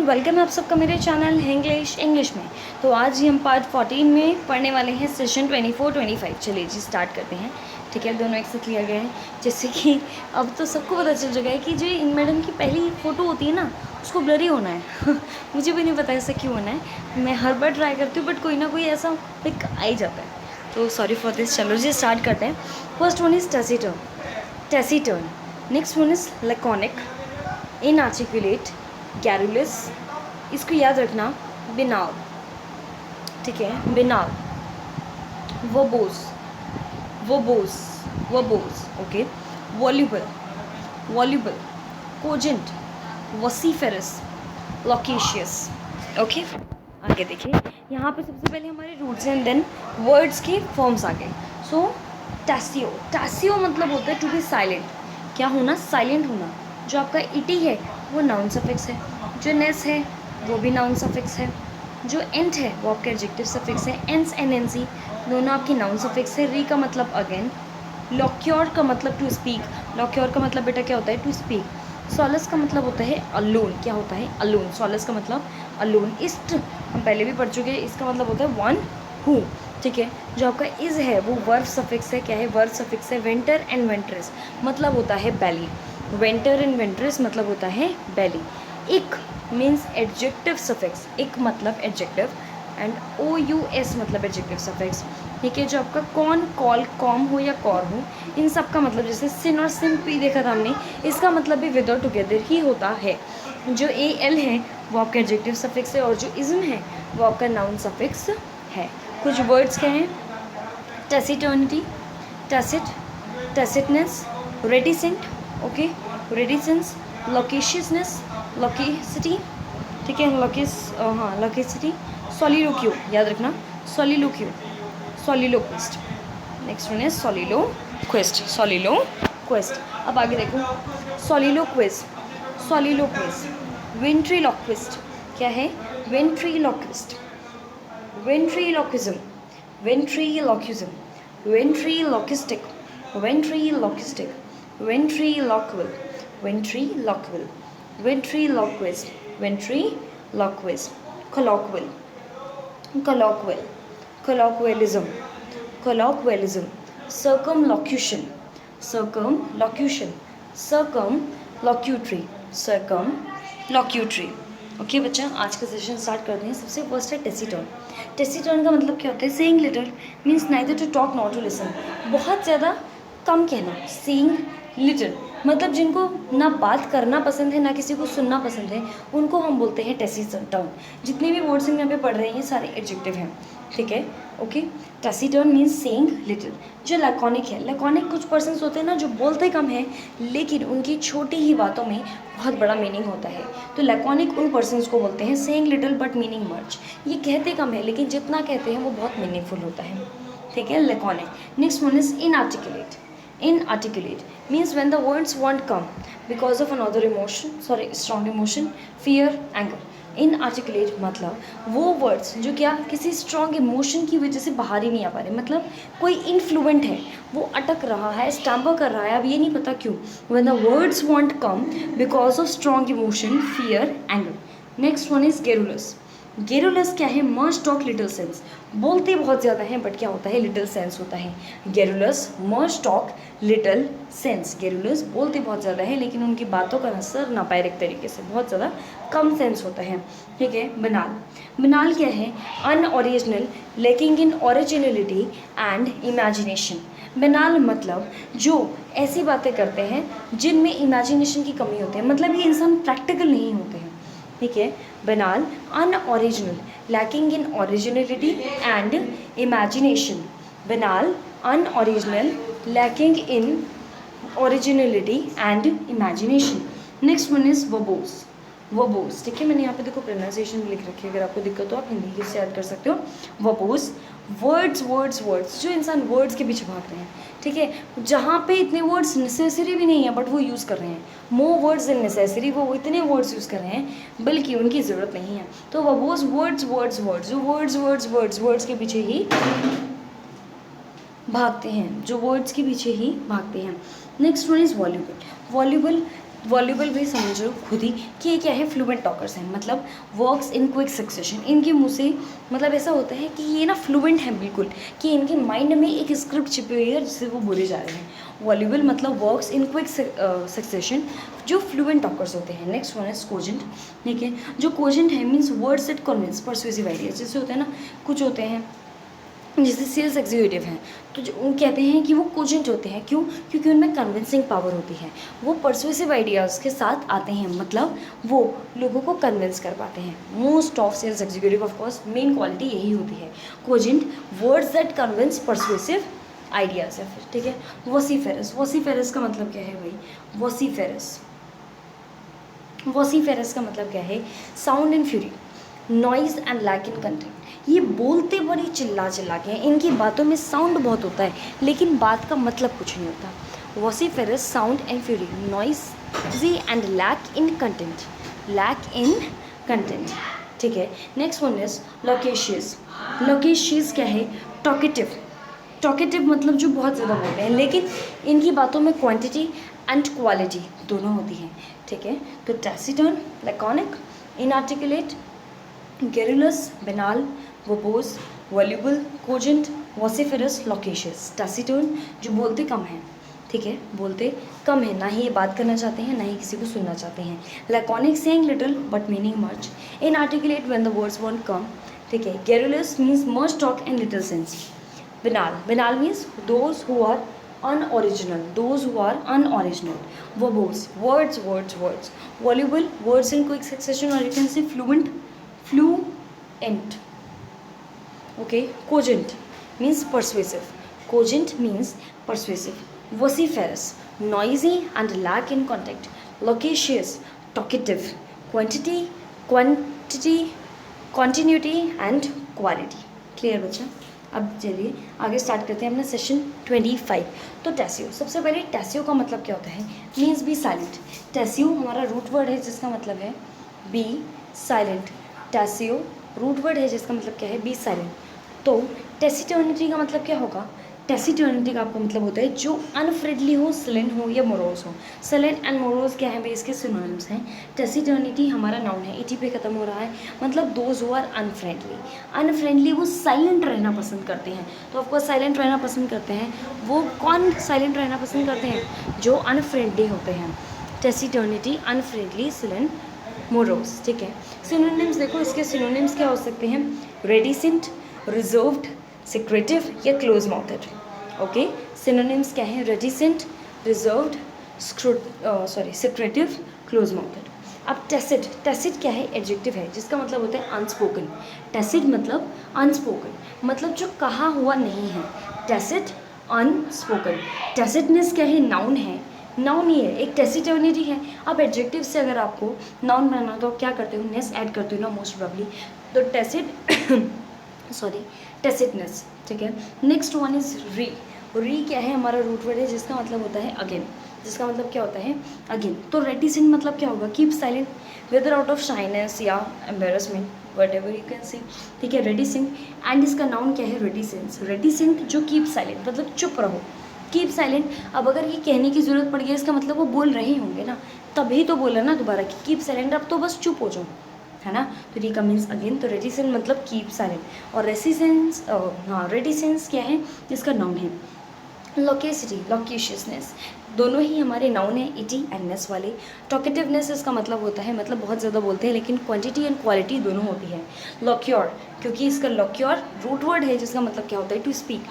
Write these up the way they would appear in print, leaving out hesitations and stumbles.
Welcome है आप सबका मेरे चैनल इंग्लिश में। तो आज ही हम पार्ट 14 में पढ़ने वाले हैं सेशन 24-25। चलिए जी स्टार्ट करते हैं। ठीक है, दोनों एक साथ लिया गया है। जैसे कि अब तो सबको पता चल चुका है कि जो इन मैडम की पहली फ़ोटो होती है ना, उसको ब्लर ही होना है मुझे भी नहीं पता ऐसा क्यों होना है, मैं हर बार ट्राई करती हूँ बट कोई ना कोई ऐसा पिक आ ही जाता है। तो सॉरी फॉर दिस। चलो जी स्टार्ट करते हैं। First one is taciturn. Next one is laconic, inarticulate, garrulous, इसको याद रखना, बिनाल। ठीक है, banal, verbose, okay, voluble, cogent, vociferous, loquacious. Okay, आगे देखिए, यहाँ पे सबसे पहले हमारे रूट्स एंड देन वर्ड्स के फॉर्म्स आ गए। सो टैसियो मतलब होता है टू बी साइलेंट, क्या होना, साइलेंट होना। जो आपका इटी है वो नाउन सफिक्स है, जो नेस है वो भी नाउन सफिक्स है, जो एंट है वो आपका एडजेक्टिव सफिक्स है। एंस एंड एनसी दोनों आपकी नाउन सफिक्स है। री का मतलब अगेन, लॉक्योर का मतलब टू स्पीक, लॉक्योर का मतलब बेटा क्या होता है, टू स्पीक। सॉलस का मतलब होता है अलोन, क्या होता है, अलोन। सॉलस का मतलब अलोन। इस्ट हम पहले भी पढ़ चुके हैं, इसका मतलब होता है वन हु। ठीक है, जो आपका इज़ है वो वर्ब सफिक्स है, क्या है, वर्ब सफिक्स है। वेंटर एंड वेंट्रेस मतलब होता है बैली, वेंटर एंड वेंट्रेस मतलब होता है बैली। इक मीन्स एडजेक्टिव सफिक्स, इक मतलब एडजेक्टिव, एंड OUS मतलब एडजेक्टिव सफिक्स। ठीक है, जो आपका कौन, कॉल, कॉम हो या कॉर हो, इन सब का मतलब, जैसे सिन और सिम पी देखा था हमने, इसका मतलब भी विद और टुगेदर ही होता है। जो AL है वो आपका एडजेक्टिव सफिक्स है, और जो इज़म है वो आपका नाउन सफिक्स है। कुछ वर्ड्स क्या हैं, टेसिटर्निटी, टेसिट, टेसिटनेस, रेटिसेंट, ओके, रेटिसेंस, लोकेशियसनेस, लोकेसिटी। ठीक है, लोकेसिटी, सोलिलोक्यू, याद रखना, सोलिलोक्यू, सोलिलोक्विस्ट। नेक्स्ट वन है सोलिलोक्विस्ट। अब आगे देखो, सोलिलोक्विस्ट, वेंट्रीलोक्विस्ट, क्या है, वेंट्रीलोक्विस्ट, वेंट्रीलोक्विज्म, ventriloquism, ventriloquistic, ventriloquistic, ventriloquial, ventriloquial, ventriloquist, ventriloquist, colloquial, colloquial, colloquialism, colloquialism, circumlocution, circumlocution, circumlocutory, circumlocutory। Okay बच्चा, आज का सेशन स्टार्ट करते हैं। सबसे फर्स्ट है टेसिटर्न। टेसिटर्न का मतलब क्या होता है, saying little means neither to talk not to listen, बहुत ज़्यादा कम कहना। सेइंग लिटिल मतलब जिनको ना बात करना पसंद है ना किसी को सुनना पसंद है, उनको हम बोलते हैं टेसिटर्न। जितने भी वर्ड्स हम यहाँ पे पढ़ रहे हैं ये सारे एडजेक्टिव हैं। ठीक है, okay. Taciturn means saying little. जो लैकोनिक है, लैकोनिक कुछ पर्सन्स होते हैं ना जो बोलते कम है लेकिन उनकी छोटी ही बातों में बहुत बड़ा मीनिंग होता है। तो लैकोनिक उन पर्सन्स को बोलते हैं, saying little but meaning much. ये कहते कम है लेकिन जितना कहते हैं वो बहुत मीनिंगफुल होता है। ठीक है, laconic. Next one is inarticulate. Inarticulate means when the words won't come because of another emotion, strong emotion, fear, anger. Inarticulate मतलब वो वर्ड्स जो क्या किसी स्ट्रॉन्ग इमोशन की वजह से बाहर ही नहीं आ पा रहे, मतलब कोई इन्फ्लुएंट है, वो अटक रहा है, स्टैम्पर कर रहा है, अब ये नहीं पता क्यों। when the words won't come because of strong emotion, fear, anger. Next one is garrulous. गेरुलस क्या है, मच टॉक लिटिल सेंस, बोलते बहुत ज़्यादा हैं बट क्या होता है, लिटिल सेंस होता है। गेरुलस मच टॉक लिटिल सेंस, गेरुलस बोलते बहुत ज़्यादा है लेकिन उनकी बातों का असर ना पाए एक तरीके से, बहुत ज़्यादा कम सेंस होता है। ठीक है, बनाल। बनाल क्या है, unoriginal, lacking in originality and imagination. बनाल मतलब जो ऐसी बातें करते हैं जिनमें इमेजिनेशन की कमी होती है, मतलब ये इंसान प्रैक्टिकल नहीं होते हैं। ठीक है, banal, unoriginal, lacking in originality and imagination. Banal, unoriginal, lacking in originality and imagination. Next one is verbose. Verbose, ठीक है, मैंने यहाँ पे देखो प्रोनाउंसिएशन भी लिख रखी है, अगर आपको दिक्कत हो आप हिंदी से याद कर सकते हो। वर्बोस, वर्ड्स, जो इंसान वर्ड्स के पीछे भाग रहे हैं। ठीक है, जहाँ पे इतने वर्ड्स नेसेसरी भी नहीं है बट वो यूज़ कर रहे हैं, मोर वर्ड्स देन नेसेसरी, वो इतने वर्ड्स यूज़ कर रहे हैं बल्कि उनकी ज़रूरत नहीं है। तो वर्बोस जो वर्ड्स के पीछे ही भागते हैं, जो वर्ड्स के पीछे ही भागते हैं। Next one is voluble. Voluble voluble भी समझ लो खुद ही कि ये क्या है, फ्लुएंट टॉकर्स हैं, मतलब वर्क्स इन क्विक सक्सेशन। इनके मुंह से मतलब ऐसा होता है कि ये ना फ्लुएंट है बिल्कुल, कि इनके माइंड में एक स्क्रिप्ट छिपी हुई है जिससे वो बोले जा रहे हैं। वॉल्यूबल मतलब वर्क्स इन क्विक सक्सेशन, जो फ्लुएंट टॉकर्स होते हैं। नेक्स्ट वन इज कोजेंट, ठीक है। जो कोजेंट है means words that convince persuasive ideas. जैसे होते हैं ना, कुछ होते हैं जैसे सेल्स एग्जीक्यूटिव हैं, तो जो वो कहते हैं कि वो कोजेंट होते हैं, क्यों? क्योंकि उनमें कन्विंसिंग पावर होती है, वो परसुएसिव आइडियाज़ के साथ आते हैं, मतलब वो लोगों को कन्विंस कर पाते हैं। Most of sales executive of course main quality यही होती है, cogent, words that convince persuasive ideas है फिर, ठीक है। वॉसिफेरस, वॉसिफेरस का मतलब क्या है भाई? वॉसिफेरस, वॉसिफेरस का मतलब क्या है? Sound and fury, noise and lack in content. ये बोलते बड़ी चिल्ला चिल्ला के हैं, इनकी बातों में साउंड बहुत होता है लेकिन बात का मतलब कुछ नहीं होता। Vociferous, sound and fury, noisy and lack in content, lack in content, ठीक है। Next one is loquacious. Loquacious क्या है? टॉकेटिव, टॉकेटिव मतलब जो बहुत ज़्यादा बोलते हैं लेकिन इनकी बातों में क्वांटिटी एंड क्वालिटी दोनों होती हैं, ठीक है। तो टैसिटर्न, laconic, inarticulate, garrulous, banal, verbose, voluble, cogent, vociferous, loquacious। taciturn जो बोलते कम हैं, ठीक है, बोलते कम है, ना ही ये बात करना चाहते हैं ना ही किसी को सुनना चाहते हैं। laconic, saying little but meaning much। inarticulate when the words won't come, ठीक है। garrulous means much talk and little sense। banal, banal means those who are unoriginal, those who are unoriginal। verbose, words words words। voluble, words in quick succession, or you can say fluent, fluent, okay। cogent means persuasive, cogent means persuasive। vociferous, noisy and lack in contact। loquacious, talkative। quantity, continuity and quality। Clear बच्चा? अब चलिए आगे start करते हैं अपना session 25। तो टैसियो, सबसे पहले टैसियो का मतलब क्या होता है? Means B silent. टैसियो हमारा रूट वर्ड है जिसका मतलब है बी साइलेंट। टैसियो रूट वर्ड है जिसका मतलब क्या है? Be silent. तो टेसिटर्निटी का मतलब क्या होगा? टेसिटर्निटी का आपका मतलब होता है जो अनफ्रेंडली हो, सिलेंट हो या मोरोस हो। सिलेंट एंड मोरोस क्या है भाई? इसके सिनोनिम्स हैं। टेसिटर्निटी हमारा नाउन है, ईटी पे खत्म हो रहा है, मतलब those who are unfriendly. Unfriendly वो साइलेंट रहना पसंद करते हैं, तो ऑफकोर्स साइलेंट रहना पसंद करते हैं। वो कौन साइलेंट रहना पसंद करते हैं? जो अनफ्रेंडली होते हैं। टेसिटर्निटी, अनफ्रेंडली, सिलेंट, मोरोस, ठीक है। सिनोनिम्स देखो, इसके सिनोनिम्स क्या हो सकते हैं? रेडिसेंट, रिजर्व्ड, सिक्रेटिव या क्लोज माउथेड। ओके, सिनोनिम्स क्या है? रेडिसेंट, रिजर्व्ड, सिक्रेटिव, क्लोज माउथेड। अब टैसिट, टैसिट क्या है? एडजेक्टिव है जिसका मतलब होता है अनस्पोकन। टैसिट मतलब अनस्पोकन, मतलब जो कहा हुआ नहीं है। Tacit, unspoken. टैसिटनेस क्या है? नाउन है, नाउन ही है, एक टेसिटर्निटी है। अब एडजेक्टिव से अगर आपको नाउन बनाना तो क्या करते हो? नेस ऐड करते हो ना, मोस्ट प्रॉब्ली। तो टैसिट सॉरी टेसिटनेस, ठीक है। नेक्स्ट वन इज री। री क्या है? हमारा रूट वर्ड है जिसका मतलब होता है अगेन, जिसका मतलब क्या होता है? अगेन। तो रेटिसेंट मतलब क्या होगा? Keep silent, whether out of shyness या embarrassment, whatever you can say, ठीक है। रेटिसेंट, एंड इसका नाउन क्या है? रेटिसेंस। रेटिसेंट जो कीप साइलेंट मतलब चुप रहो, कीप साइलेंट। अब अगर ये कहने की ज़रूरत पड़ गई इसका मतलब वो बोल रहे होंगे ना, तभी तो बोला ना दोबारा कि कीप साइलेंट, अब तो बस चुप हो जाओ, है ना। तो री का मीन्स अगेन, तो रेटिसेंट मतलब कीप साइलेंट। और रेसिसेंस, हाँ, रेटिसेंस क्या है? इसका नाउन है। लोकेसिटी, लोकेशियसनेस, दोनों ही हमारे नाउन है, इटी एंड नेस वाले। टॉकेटिवनेस इसका मतलब होता है मतलब बहुत ज़्यादा बोलते हैं, लेकिन क्वांटिटी एंड क्वालिटी दोनों होती है। लॉक्योर, क्योंकि इसका लॉक्योर रूट वर्ड है जिसका मतलब क्या होता है? टू स्पीक,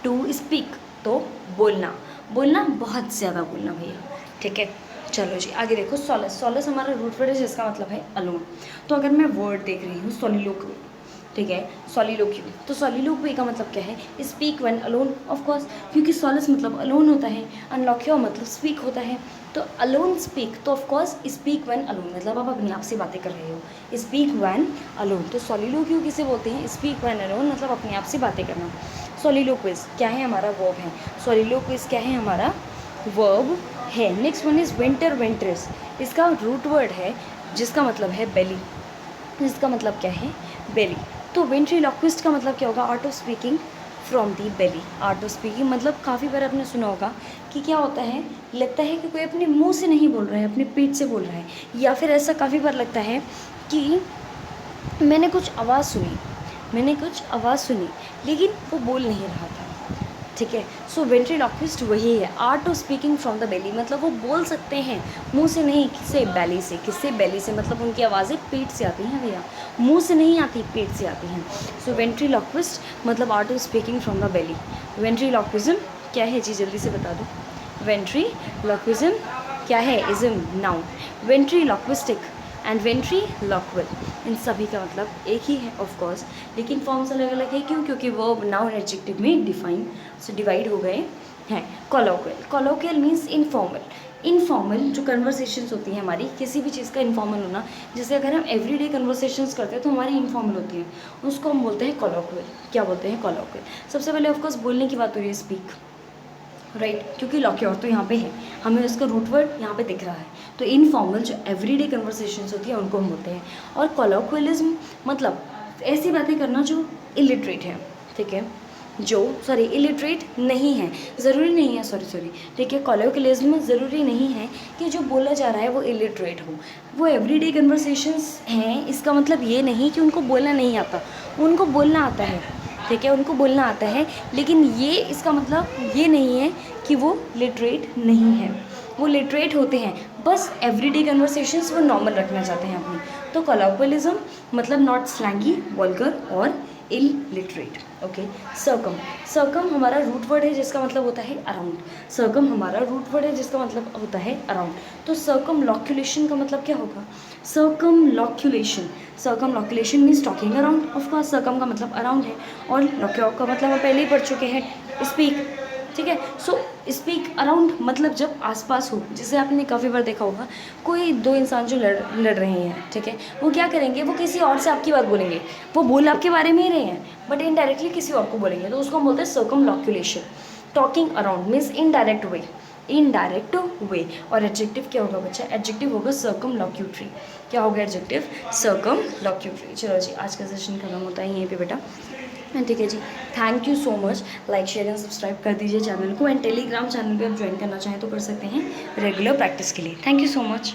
टू स्पीक तो बोलना, बोलना बहुत ज़्यादा बोलना भैया, ठीक है। चलो जी आगे देखो। सॉलस, सॉलस हमारा रूट वर्ड है जिसका मतलब है अलोन। तो अगर मैं वर्ड देख रही हूँ सोलिलोक्वी, ठीक है, सोलिलोक्वी, तो सोलिलोक्वी का मतलब क्या है? Speak when alone, of course, क्योंकि सॉलस मतलब अलोन होता है, अनलॉक्योर मतलब स्पीक होता है। तो अलोन स्पीक, तो of course speak when alone मतलब आप अपने आप से बातें कर रहे हो। स्पीक व्हेन अलोन, तो सोलिलोक्वी किसे बोलते हैं? स्पीक व्हेन अलोन मतलब अपने आप से बातें करना। सोलिलोक्विज क्या है? हमारा वर्ब है। सोलिलोक्विज क्या है? हमारा वर्ब है। Next one is winter, winters, इसका रूट वर्ड है जिसका मतलब है बेली, जिसका मतलब क्या है? बेली। तो वेंट्रीलॉक्विस्ट का मतलब क्या होगा? Art of speaking from the belly. Art of speaking मतलब काफ़ी बार आपने सुना होगा कि क्या होता है, लगता है कि कोई अपने मुंह से नहीं बोल रहा है, अपने पेट से बोल रहा है, या फिर ऐसा काफ़ी बार लगता है कि मैंने कुछ आवाज़ सुनी, मैंने कुछ आवाज़ सुनी लेकिन वो बोल नहीं रहा था। ठीक है, सो वेंट्रीलॉक्विस्ट वही है, art of speaking from the बेली, मतलब वो बोल सकते हैं मुंह से नहीं, किससे, बेली से। किससे, बेली से, मतलब उनकी आवाज़ें पेट से आती हैं भैया, मुंह से नहीं आती, पेट से आती हैं। सो वेंट्रीलॉक्विस्ट मतलब art of speaking from the belly. Ventriloquism क्या है जी, जल्दी से बता दो। वेंट्रीलॉक्विज्म क्या है, इज़म, नाउन। वेंट्रीलॉक्विस्टिक एंड वेंट्रीलॉक्वल, इन सभी का मतलब एक ही है ऑफ कोर्स, लेकिन फॉर्म्स अलग अलग है। क्यों? क्योंकि वो नाउन एडजेक्टिव में डिवाइड हो गए हैं। कोलोक्वियल, कोलोक्वियल मीन्स इनफॉर्मल। इनफॉर्मल जो कन्वर्सेशंस होती हैं हमारी, किसी भी चीज़ का इनफॉर्मल होना, जैसे अगर हम एवरीडे कन्वर्सेशंस करते हैं तो हमारी इनफॉर्मल होती है, उसको हम बोलते हैं कोलोक्वियल। क्या बोलते हैं? कोलोक्वियल। सबसे पहले ऑफकोर्स बोलने की बात हो रही है, स्पीक, राइट, क्योंकि लॉक्योर तो यहाँ पे है, हमें उसका रूट वर्ड यहाँ पे दिख रहा है। तो इनफॉर्मल जो एवरीडे कन्वर्सेशंस होती है उनको हम बोलते हैं। और कोलोक्वियलिज्म मतलब ऐसी बातें करना जो इलिटरेट है, ठीक है, जो इलिटरेट नहीं है, ज़रूरी नहीं है, ठीक है, कोलोक्वियलिज्म ज़रूरी नहीं है कि जो बोला जा रहा है वो इलिटरेट हो। वो एवरीडे कन्वर्सेशंस हैं, इसका मतलब ये नहीं कि उनको बोलना नहीं आता, उनको बोलना आता है, ठीक है, उनको बोलना आता है, लेकिन ये इसका मतलब ये नहीं है कि वो लिटरेट नहीं है, वो लिटरेट होते हैं, बस एवरीडे कन्वर्सेशंस वो नॉर्मल रखना चाहते हैं अपनी। तो कोलोक्वियलिज्म मतलब नॉट स्लैंगी, वल्गर और इलिटरेट। ओके, सर्कम, सर्कम हमारा रूट वर्ड है जिसका मतलब होता है अराउंड। सर्कम हमारा रूट वर्ड है जिसका मतलब होता है अराउंड। तो सर्कमलॉक्यूलेशन का मतलब क्या होगा? Circumlocution, circumlocution means talking around. Of course circum का मतलब अराउंड है, और लॉक्योर का मतलब हम पहले ही पढ़ चुके हैं, स्पीक, ठीक है। सो स्पीक अराउंड मतलब जब आसपास हो, जिसे आपने काफ़ी बार देखा होगा, कोई दो इंसान जो लड़ रहे हैं, ठीक है, वो क्या करेंगे, वो किसी और से आपकी बात बोलेंगे, वो बोल आपके बारे में ही रहे हैं बट इनडायरेक्टली किसी और को बोलेंगे, तो उसको हम बोलते हैं circumlocution. Talking around means indirect way, indirect way. और एडजेक्टिव क्या होगा बच्चा? एडजेक्टिव होगा सर्कमलॉक्यूटरी। क्या होगा एडजेक्टिव? सर्कमलॉक्यूटरी। चलो जी, आज का सेशन खत्म होता है यहीं पे बेटा, ठीक है जी। Thank you so much. Like, share and subscribe कर दीजिए चैनल को, एंड टेलीग्राम चैनल पे आप ज्वाइन करना चाहें तो कर सकते हैं रेगुलर प्रैक्टिस के लिए। Thank you so much.